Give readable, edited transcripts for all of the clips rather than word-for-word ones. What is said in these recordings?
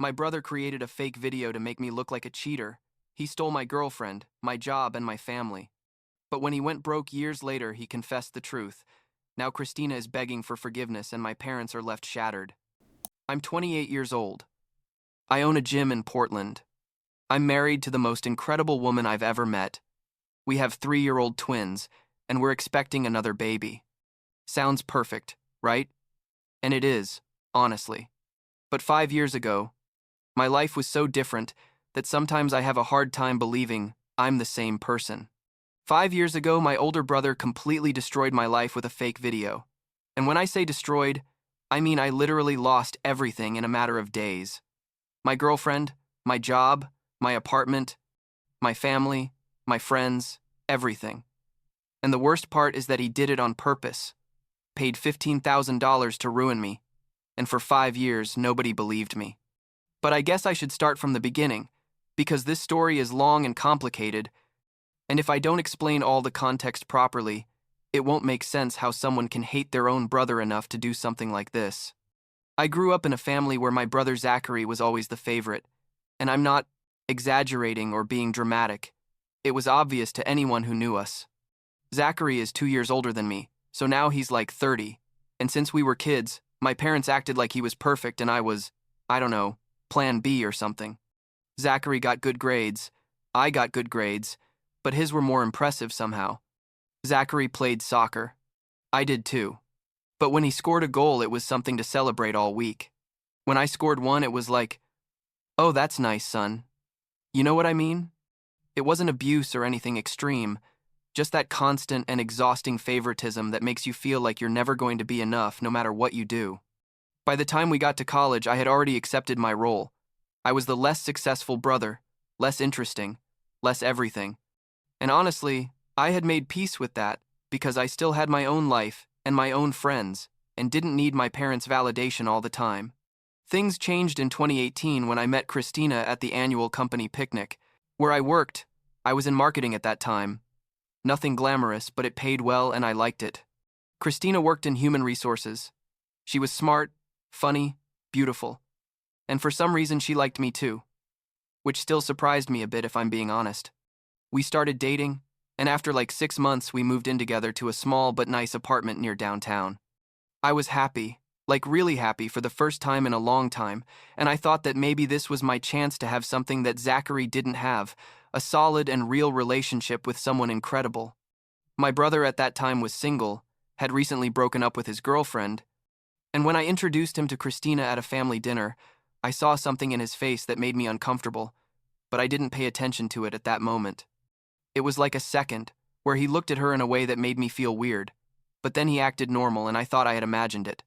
My brother created a fake video to make me look like a cheater. He stole my girlfriend, my job, and my family. But when he went broke years later, he confessed the truth. Now Christina is begging for forgiveness and my parents are left shattered. I'm 28 years old. I own a gym in Portland. I'm married to the most incredible woman I've ever met. We have 3-year-old twins, and we're expecting another baby. Sounds perfect, right? And it is, honestly. But 5 years ago, my life was so different that sometimes I have a hard time believing I'm the same person. 5 years ago, my older brother completely destroyed my life with a fake video. And when I say destroyed, I mean I literally lost everything in a matter of days. My girlfriend, my job, my apartment, my family, my friends, everything. And the worst part is that he did it on purpose. Paid $15,000 to ruin me. And for 5 years, nobody believed me. But I guess I should start from the beginning, because this story is long and complicated, and if I don't explain all the context properly, it won't make sense how someone can hate their own brother enough to do something like this. I grew up in a family where my brother Zachary was always the favorite, and I'm not exaggerating or being dramatic. It was obvious to anyone who knew us. Zachary is 2 years older than me, so now he's like 30, and since we were kids, my parents acted like he was perfect and I was, I don't know, Plan B or something. Zachary got good grades, I got good grades, but his were more impressive somehow. Zachary played soccer. I did too. But when he scored a goal, it was something to celebrate all week. When I scored one, it was like, oh, that's nice, son. You know what I mean? It wasn't abuse or anything extreme, just that constant and exhausting favoritism that makes you feel like you're never going to be enough no matter what you do. By the time we got to college, I had already accepted my role. I was the less successful brother, less interesting, less everything. And honestly, I had made peace with that because I still had my own life and my own friends and didn't need my parents' validation all the time. Things changed in 2018 when I met Christina at the annual company picnic. Where I worked, I was in marketing at that time. Nothing glamorous, but it paid well and I liked it. Christina worked in human resources. She was smart, funny, beautiful. And for some reason she liked me too. Which still surprised me a bit if I'm being honest. We started dating, and after like 6 months we moved in together to a small but nice apartment near downtown. I was happy, like really happy for the first time in a long time, and I thought that maybe this was my chance to have something that Zachary didn't have, a solid and real relationship with someone incredible. My brother at that time was single, had recently broken up with his girlfriend, and when I introduced him to Christina at a family dinner, I saw something in his face that made me uncomfortable, but I didn't pay attention to it at that moment. It was like a second, where he looked at her in a way that made me feel weird, but then he acted normal and I thought I had imagined it.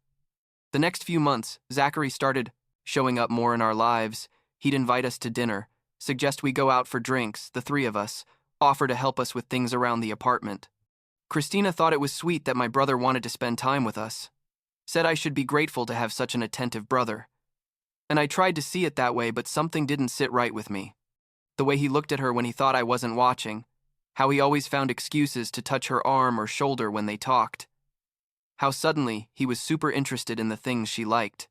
The next few months, Zachary started showing up more in our lives. He'd invite us to dinner, suggest we go out for drinks, the three of us, offer to help us with things around the apartment. Christina thought it was sweet that my brother wanted to spend time with us. Said I should be grateful to have such an attentive brother. And I tried to see it that way, but something didn't sit right with me. The way he looked at her when he thought I wasn't watching, how he always found excuses to touch her arm or shoulder when they talked, how suddenly he was super interested in the things she liked.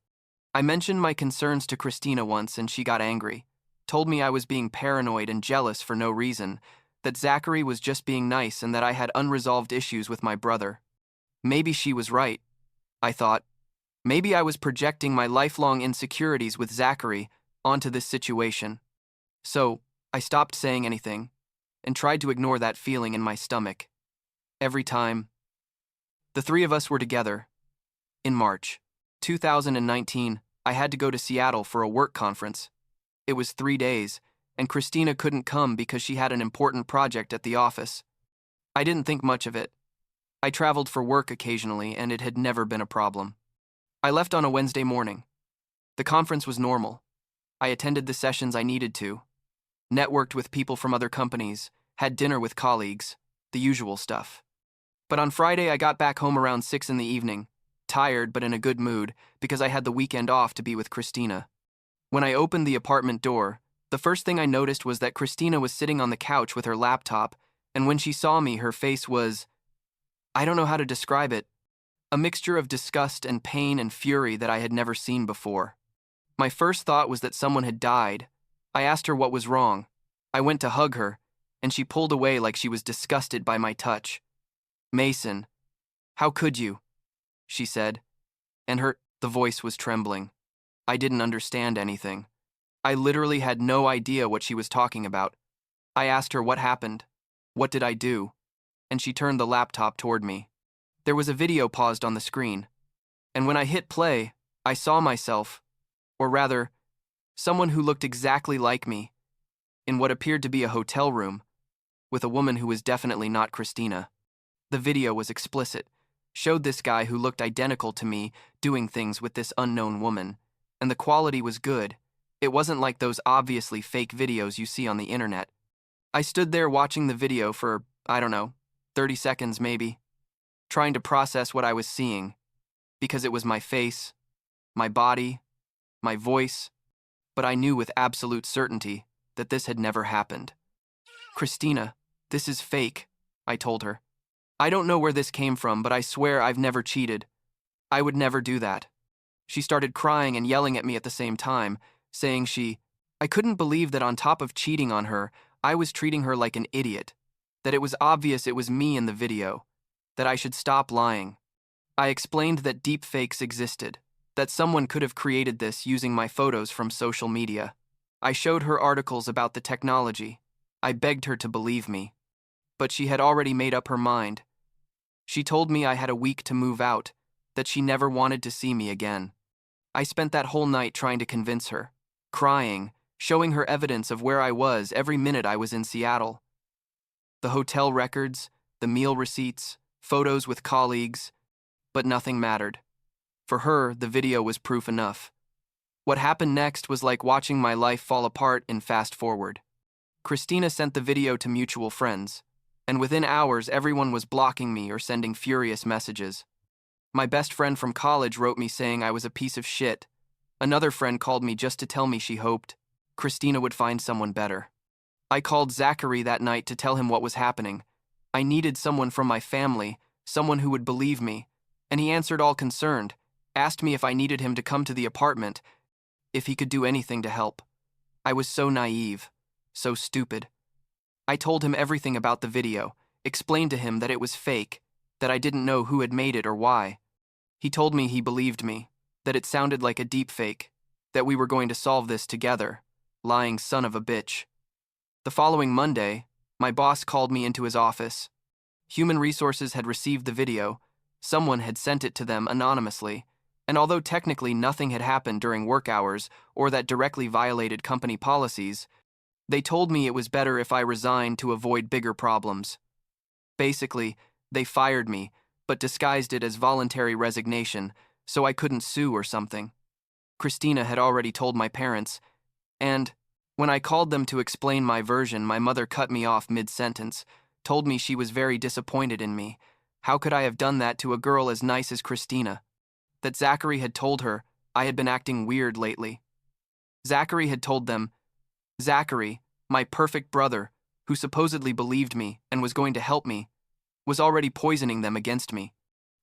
I mentioned my concerns to Christina once and she got angry, told me I was being paranoid and jealous for no reason, that Zachary was just being nice and that I had unresolved issues with my brother. Maybe she was right, I thought. Maybe I was projecting my lifelong insecurities with Zachary onto this situation. So, I stopped saying anything and tried to ignore that feeling in my stomach. Every time. The three of us were together. In March 2019, I had to go to Seattle for a work conference. It was 3 days, and Christina couldn't come because she had an important project at the office. I didn't think much of it. I traveled for work occasionally, and it had never been a problem. I left on a Wednesday morning. The conference was normal. I attended the sessions I needed to, networked with people from other companies, had dinner with colleagues, the usual stuff. But on Friday, I got back home around 6 in the evening, tired but in a good mood because I had the weekend off to be with Christina. When I opened the apartment door, the first thing I noticed was that Christina was sitting on the couch with her laptop, and when she saw me, her face was, I don't know how to describe it, a mixture of disgust and pain and fury that I had never seen before. My first thought was that someone had died. I asked her what was wrong. I went to hug her, and she pulled away like she was disgusted by my touch. "Mason, how could you?" she said, and the voice was trembling. I didn't understand anything. I literally had no idea what she was talking about. I asked her what happened. What did I do? And she turned the laptop toward me. There was a video paused on the screen, and when I hit play, I saw myself, or rather, someone who looked exactly like me, in what appeared to be a hotel room, with a woman who was definitely not Christina. The video was explicit, showed this guy who looked identical to me doing things with this unknown woman, and the quality was good. It wasn't like those obviously fake videos you see on the internet. I stood there watching the video for, I don't know, 30 seconds maybe, trying to process what I was seeing, because it was my face, my body, my voice, but I knew with absolute certainty that this had never happened. "Christina, this is fake," I told her. "I don't know where this came from, but I swear I've never cheated. I would never do that." She started crying and yelling at me at the same time, saying I couldn't believe that on top of cheating on her, I was treating her like an idiot, that it was obvious it was me in the video, that I should stop lying. I explained that deepfakes existed, that someone could have created this using my photos from social media. I showed her articles about the technology. I begged her to believe me. But she had already made up her mind. She told me I had a week to move out, that she never wanted to see me again. I spent that whole night trying to convince her, crying, showing her evidence of where I was every minute I was in Seattle. The hotel records, the meal receipts, photos with colleagues, but nothing mattered. For her, the video was proof enough. What happened next was like watching my life fall apart in fast forward. Christina sent the video to mutual friends, and within hours everyone was blocking me or sending furious messages. My best friend from college wrote me saying I was a piece of shit. Another friend called me just to tell me she hoped Christina would find someone better. I called Zachary that night to tell him what was happening. I needed someone from my family, someone who would believe me, and he answered all concerned, asked me if I needed him to come to the apartment, if he could do anything to help. I was so naive, so stupid. I told him everything about the video, explained to him that it was fake, that I didn't know who had made it or why. He told me he believed me, that it sounded like a deepfake, that we were going to solve this together, lying son of a bitch. The following Monday, my boss called me into his office. Human Resources had received the video, someone had sent it to them anonymously, and although technically nothing had happened during work hours or that directly violated company policies, they told me it was better if I resigned to avoid bigger problems. Basically, they fired me, but disguised it as voluntary resignation, so I couldn't sue or something. Christina had already told my parents, and when I called them to explain my version, my mother cut me off mid-sentence, told me she was very disappointed in me. How could I have done that to a girl as nice as Christina? That Zachary had told her I had been acting weird lately. Zachary had told them, Zachary, my perfect brother, who supposedly believed me and was going to help me, was already poisoning them against me.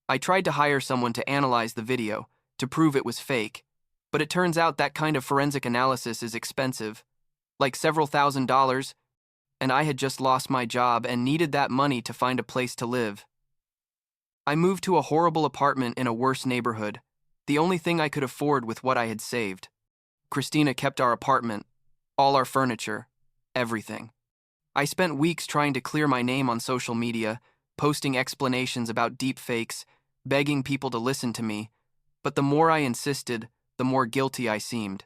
I tried to hire someone to analyze the video, to prove it was fake, but it turns out that kind of forensic analysis is expensive, like several $1,000s, and I had just lost my job and needed that money to find a place to live. I moved to a horrible apartment in a worse neighborhood, the only thing I could afford with what I had saved. Christina kept our apartment, all our furniture, everything. I spent weeks trying to clear my name on social media, posting explanations about deepfakes, begging people to listen to me, but the more I insisted, the more guilty I seemed.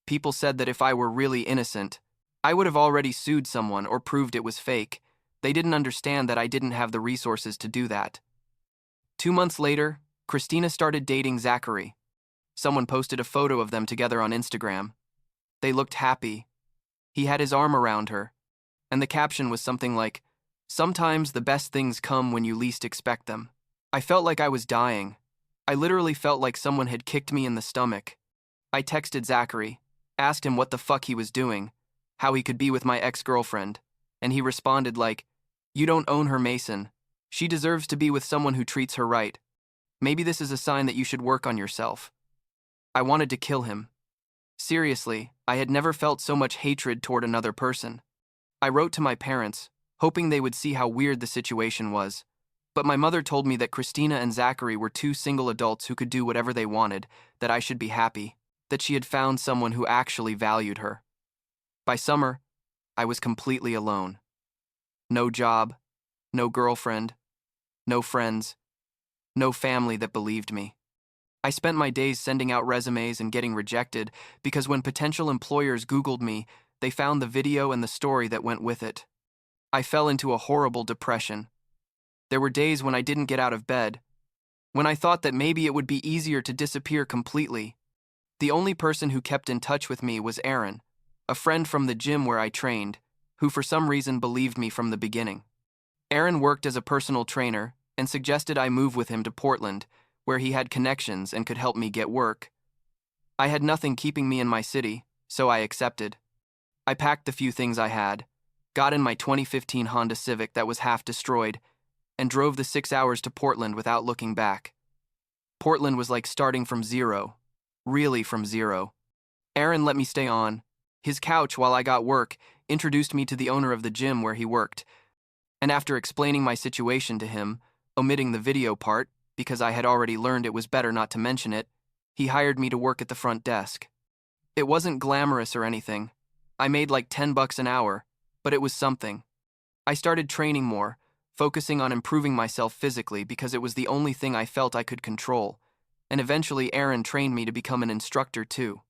People said that if I were really innocent, I would have already sued someone or proved it was fake. They didn't understand that I didn't have the resources to do that. 2 months later, Christina started dating Zachary. Someone posted a photo of them together on Instagram. They looked happy. He had his arm around her, and the caption was something like, "Sometimes the best things come when you least expect them." I felt like I was dying. I literally felt like someone had kicked me in the stomach. I texted Zachary, asked him what the fuck he was doing, how he could be with my ex-girlfriend, and he responded like, "You don't own her, Mason. She deserves to be with someone who treats her right. Maybe this is a sign that you should work on yourself." I wanted to kill him. Seriously, I had never felt so much hatred toward another person. I wrote to my parents, hoping they would see how weird the situation was. But my mother told me that Christina and Zachary were two single adults who could do whatever they wanted, that I should be happy, that she had found someone who actually valued her. By summer, I was completely alone. No job, no girlfriend, no friends, no family that believed me. I spent my days sending out resumes and getting rejected because when potential employers Googled me, they found the video and the story that went with it. I fell into a horrible depression. There were days when I didn't get out of bed, when I thought that maybe it would be easier to disappear completely. The only person who kept in touch with me was Aaron, a friend from the gym where I trained, who for some reason believed me from the beginning. Aaron worked as a personal trainer and suggested I move with him to Portland, where he had connections and could help me get work. I had nothing keeping me in my city, so I accepted. I packed the few things I had, got in my 2015 Honda Civic that was half destroyed, and drove the 6 hours to Portland without looking back. Portland was like starting from zero, really from zero. Aaron let me stay on his couch while I got work, introduced me to the owner of the gym where he worked, and after explaining my situation to him, omitting the video part, because I had already learned it was better not to mention it, he hired me to work at the front desk. It wasn't glamorous or anything. I made like $10 an hour, but it was something. I started training more, focusing on improving myself physically because it was the only thing I felt I could control, and eventually Aaron trained me to become an instructor too.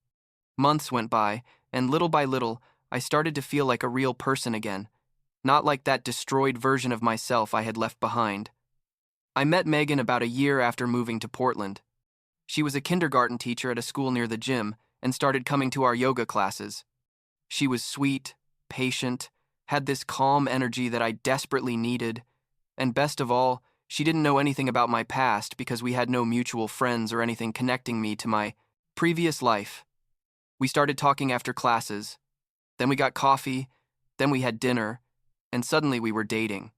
Months went by, and little by little, I started to feel like a real person again, not like that destroyed version of myself I had left behind. I met Megan about a year after moving to Portland. She was a kindergarten teacher at a school near the gym and started coming to our yoga classes. She was sweet, patient, had this calm energy that I desperately needed, and best of all, she didn't know anything about my past because we had no mutual friends or anything connecting me to my previous life. We started talking after classes, then we got coffee, then we had dinner, and suddenly we were dating.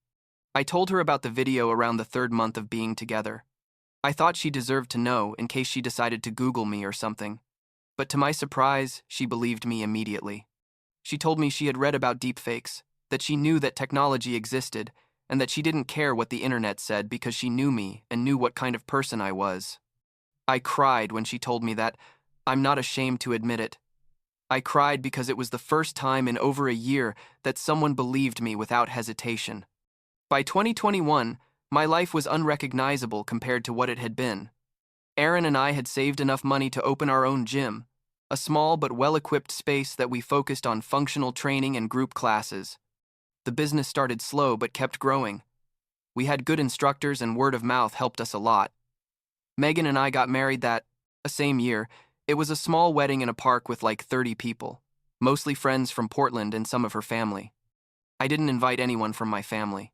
I told her about the video around the 3rd month of being together. I thought she deserved to know in case she decided to Google me or something. But to my surprise, she believed me immediately. She told me she had read about deepfakes, that she knew that technology existed, and that she didn't care what the internet said because she knew me and knew what kind of person I was. I cried when she told me that. I'm not ashamed to admit it. I cried because it was the first time in over a year that someone believed me without hesitation. By 2021, my life was unrecognizable compared to what it had been. Aaron and I had saved enough money to open our own gym, a small but well-equipped space that we focused on functional training and group classes. The business started slow but kept growing. We had good instructors and word of mouth helped us a lot. Megan and I got married that same year. It was a small wedding in a park with like 30 people, mostly friends from Portland and some of her family. I didn't invite anyone from my family.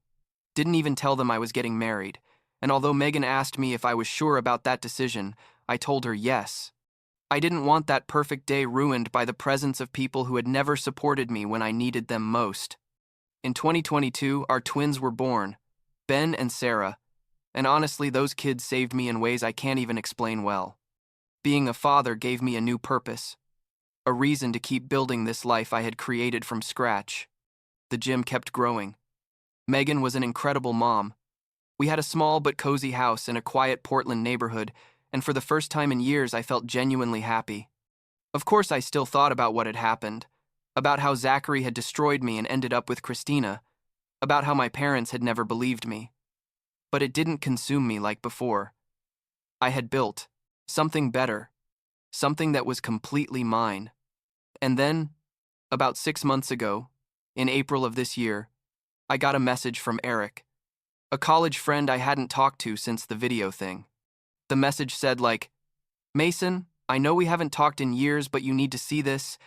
Didn't even tell them I was getting married, and although Megan asked me if I was sure about that decision, I told her yes. I didn't want that perfect day ruined by the presence of people who had never supported me when I needed them most. In 2022, our twins were born, Ben and Sarah, and honestly, those kids saved me in ways I can't even explain well. Being a father gave me a new purpose, a reason to keep building this life I had created from scratch. The gym kept growing. Megan was an incredible mom. We had a small but cozy house in a quiet Portland neighborhood, and for the first time in years I felt genuinely happy. Of course I still thought about what had happened, about how Zachary had destroyed me and ended up with Christina, about how my parents had never believed me. But it didn't consume me like before. I had built something better, something that was completely mine. And then, about 6 months ago, in April of this year, I got a message from Eric, a college friend I hadn't talked to since the video thing. The message said like, "Mason, I know we haven't talked in years, but you need to see this,"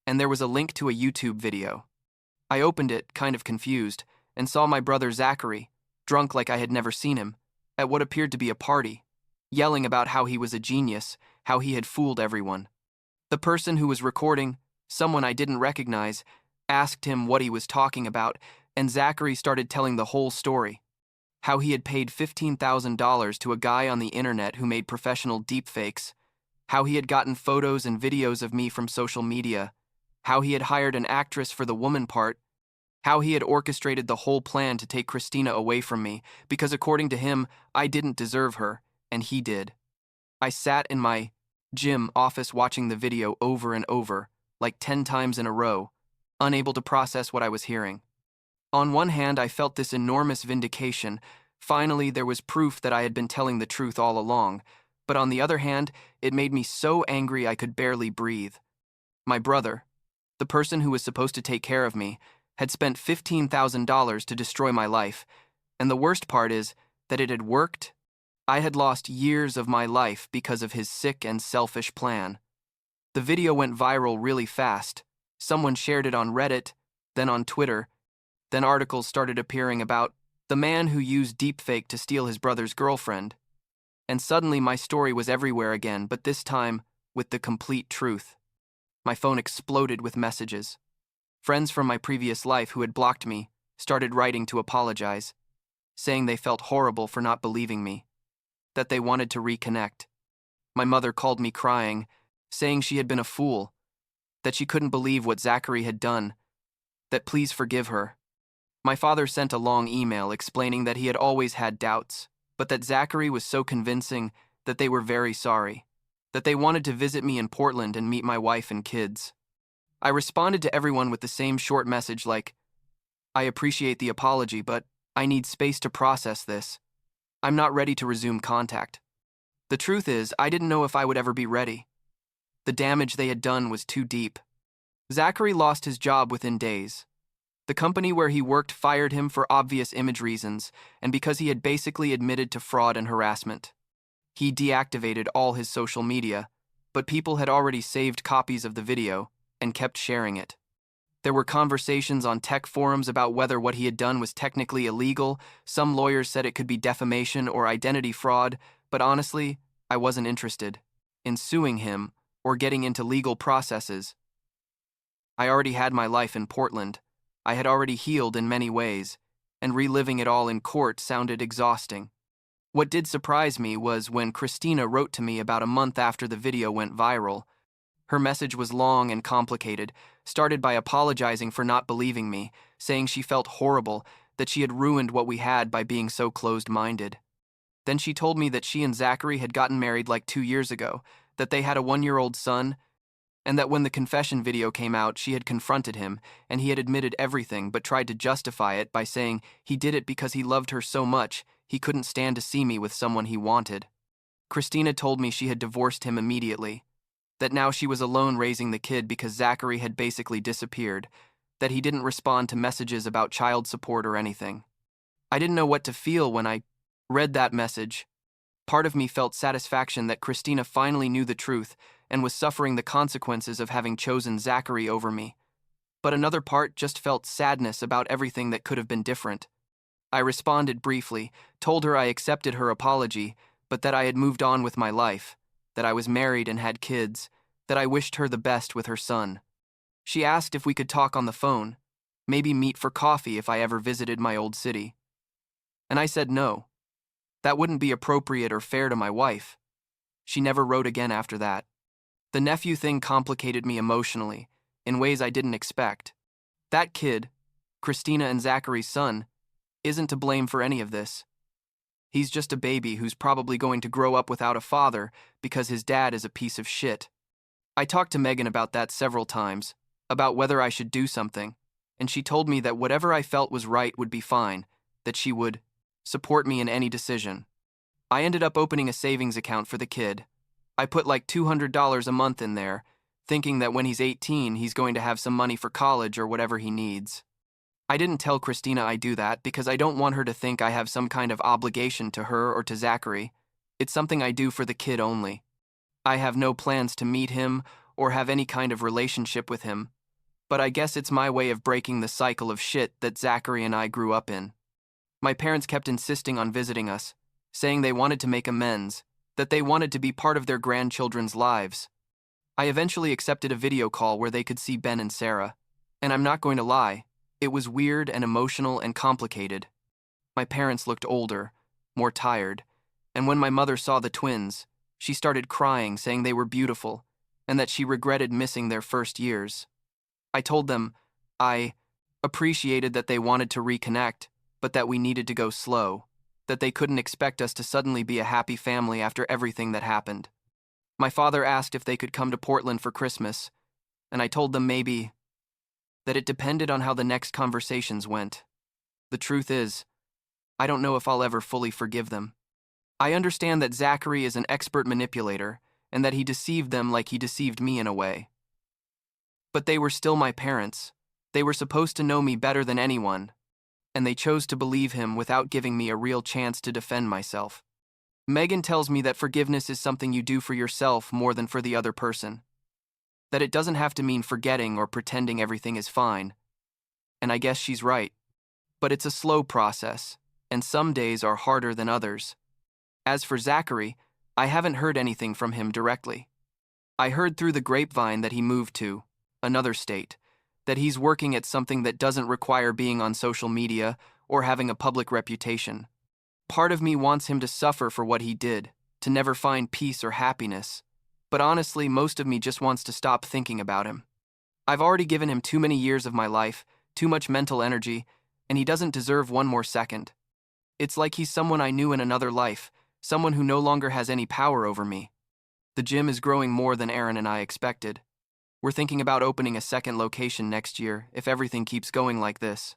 and there was a link to a YouTube video. I opened it, kind of confused, and saw my brother Zachary, drunk like I had never seen him, at what appeared to be a party, yelling about how he was a genius, how he had fooled everyone. The person who was recording, someone I didn't recognize, asked him what he was talking about, and Zachary started telling the whole story. How he had paid $15,000 to a guy on the internet who made professional deepfakes, how he had gotten photos and videos of me from social media, how he had hired an actress for the woman part, how he had orchestrated the whole plan to take Christina away from me, because according to him, I didn't deserve her, and he did. I sat in my gym office watching the video over and over, like 10 times in a row, unable to process what I was hearing. On one hand, I felt this enormous vindication. Finally, there was proof that I had been telling the truth all along. But on the other hand, it made me so angry I could barely breathe. My brother, the person who was supposed to take care of me, had spent $15,000 to destroy my life. And the worst part is that it had worked. I had lost years of my life because of his sick and selfish plan. The video went viral really fast. Someone shared it on Reddit, then on Twitter. Then articles started appearing about the man who used deepfake to steal his brother's girlfriend. And suddenly my story was everywhere again, but this time with the complete truth. My phone exploded with messages. Friends from my previous life who had blocked me started writing to apologize, saying they felt horrible for not believing me, that they wanted to reconnect. My mother called me crying, saying she had been a fool, that she couldn't believe what Zachary had done, that please forgive her. My father sent a long email explaining that he had always had doubts, but that Zachary was so convincing that they were very sorry, that they wanted to visit me in Portland and meet my wife and kids. I responded to everyone with the same short message like, I appreciate the apology, but I need space to process this. I'm not ready to resume contact. The truth is, I didn't know if I would ever be ready. The damage they had done was too deep. Zachary lost his job within days. The company where he worked fired him for obvious image reasons and because he had basically admitted to fraud and harassment. He deactivated all his social media, but people had already saved copies of the video and kept sharing it. There were conversations on tech forums about whether what he had done was technically illegal. Some lawyers said it could be defamation or identity fraud, but honestly, I wasn't interested in suing him or getting into legal processes. I already had my life in Portland. I had already healed in many ways, and reliving it all in court sounded exhausting. What did surprise me was when Christina wrote to me about a month after the video went viral. Her message was long and complicated, started by apologizing for not believing me, saying she felt horrible, that she had ruined what we had by being so closed-minded. Then she told me that she and Zachary had gotten married like 2 years ago, that they had a 1-year-old son, and that when the confession video came out, she had confronted him, and he had admitted everything but tried to justify it by saying he did it because he loved her so much he couldn't stand to see me with someone he wanted. Christina told me she had divorced him immediately, that now she was alone raising the kid because Zachary had basically disappeared, that he didn't respond to messages about child support or anything. I didn't know what to feel when I read that message. Part of me felt satisfaction that Christina finally knew the truth and was suffering the consequences of having chosen Zachary over me. But another part just felt sadness about everything that could have been different. I responded briefly, told her I accepted her apology, but that I had moved on with my life, that I was married and had kids, that I wished her the best with her son. She asked if we could talk on the phone, maybe meet for coffee if I ever visited my old city. And I said no. That wouldn't be appropriate or fair to my wife. She never wrote again after that. The nephew thing complicated me emotionally, in ways I didn't expect. That kid, Christina and Zachary's son, isn't to blame for any of this. He's just a baby who's probably going to grow up without a father because his dad is a piece of shit. I talked to Megan about that several times, about whether I should do something, and she told me that whatever I felt was right would be fine, that she would support me in any decision. I ended up opening a savings account for the kid. I put like $200 a month in there, thinking that when he's 18, he's going to have some money for college or whatever he needs. I didn't tell Christina I do that because I don't want her to think I have some kind of obligation to her or to Zachary. It's something I do for the kid only. I have no plans to meet him or have any kind of relationship with him, but I guess it's my way of breaking the cycle of shit that Zachary and I grew up in. My parents kept insisting on visiting us, saying they wanted to make amends, that they wanted to be part of their grandchildren's lives. I eventually accepted a video call where they could see Ben and Sarah, and I'm not going to lie, it was weird and emotional and complicated. My parents looked older, more tired, and when my mother saw the twins, She started crying, saying they were beautiful, and that she regretted missing their first years. I told them I appreciated that they wanted to reconnect, but that we needed to go slow, that they couldn't expect us to suddenly be a happy family after everything that happened. My father asked if they could come to Portland for Christmas, and I told them maybe, that it depended on how the next conversations went. The truth is, I don't know if I'll ever fully forgive them. I understand that Zachary is an expert manipulator and that he deceived them like he deceived me in a way. But they were still my parents. They were supposed to know me better than anyone, and they chose to believe him without giving me a real chance to defend myself. Megan tells me that forgiveness is something you do for yourself more than for the other person. That it doesn't have to mean forgetting or pretending everything is fine. And I guess she's right. But it's a slow process, and some days are harder than others. As for Zachary, I haven't heard anything from him directly. I heard through the grapevine that he moved to another state, that he's working at something that doesn't require being on social media or having a public reputation. Part of me wants him to suffer for what he did, to never find peace or happiness. But honestly, most of me just wants to stop thinking about him. I've already given him too many years of my life, too much mental energy, and he doesn't deserve one more second. It's like he's someone I knew in another life, someone who no longer has any power over me. The gym is growing more than Aaron and I expected. We're thinking about opening a second location next year if everything keeps going like this.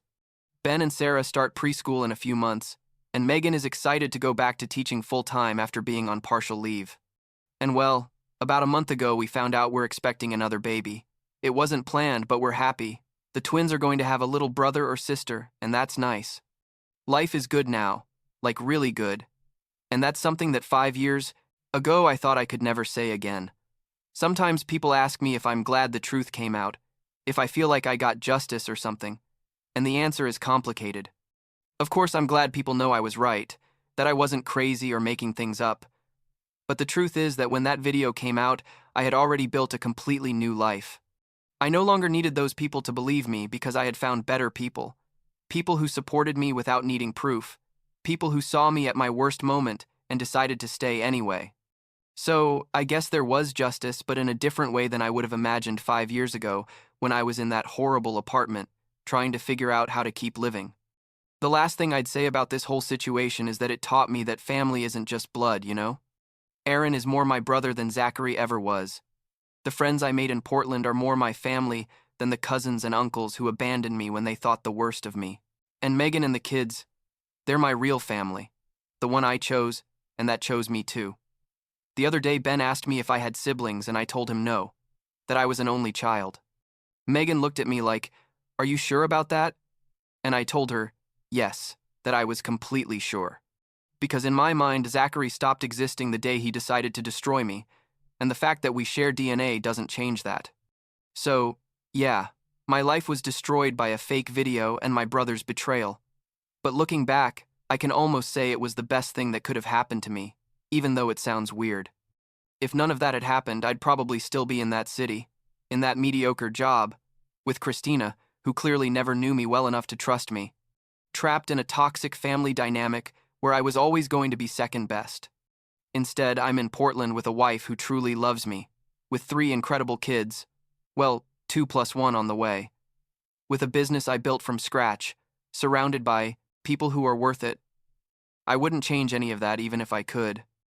Ben and Sarah start preschool in a few months, and Megan is excited to go back to teaching full-time after being on partial leave. And well, about a month ago we found out we're expecting another baby. It wasn't planned, but we're happy. The twins are going to have a little brother or sister, and that's nice. Life is good now, like really good. And that's something that 5 years ago I thought I could never say again. Sometimes people ask me if I'm glad the truth came out, if I feel like I got justice or something, and the answer is complicated. Of course, I'm glad people know I was right, that I wasn't crazy or making things up. But the truth is that when that video came out, I had already built a completely new life. I no longer needed those people to believe me because I had found better people. People who supported me without needing proof. People who saw me at my worst moment and decided to stay anyway. So, I guess there was justice, but in a different way than I would have imagined 5 years ago when I was in that horrible apartment, trying to figure out how to keep living. The last thing I'd say about this whole situation is that it taught me that family isn't just blood, you know? Aaron is more my brother than Zachary ever was. The friends I made in Portland are more my family than the cousins and uncles who abandoned me when they thought the worst of me. And Megan and the kids, they're my real family. The one I chose, and that chose me too. The other day, Ben asked me if I had siblings, and I told him no, that I was an only child. Megan looked at me like, "Are you sure about that?" And I told her, yes, that I was completely sure. Because in my mind, Zachary stopped existing the day he decided to destroy me, and the fact that we share DNA doesn't change that. So, yeah, my life was destroyed by a fake video and my brother's betrayal. But looking back, I can almost say it was the best thing that could have happened to me, even though it sounds weird. If none of that had happened, I'd probably still be in that city, in that mediocre job, with Christina, who clearly never knew me well enough to trust me, trapped in a toxic family dynamic where I was always going to be second best. Instead, I'm in Portland with a wife who truly loves me, with 3 incredible kids, well, 2 plus 1 on the way, with a business I built from scratch, surrounded by people who are worth it. I wouldn't change any of that even if I could.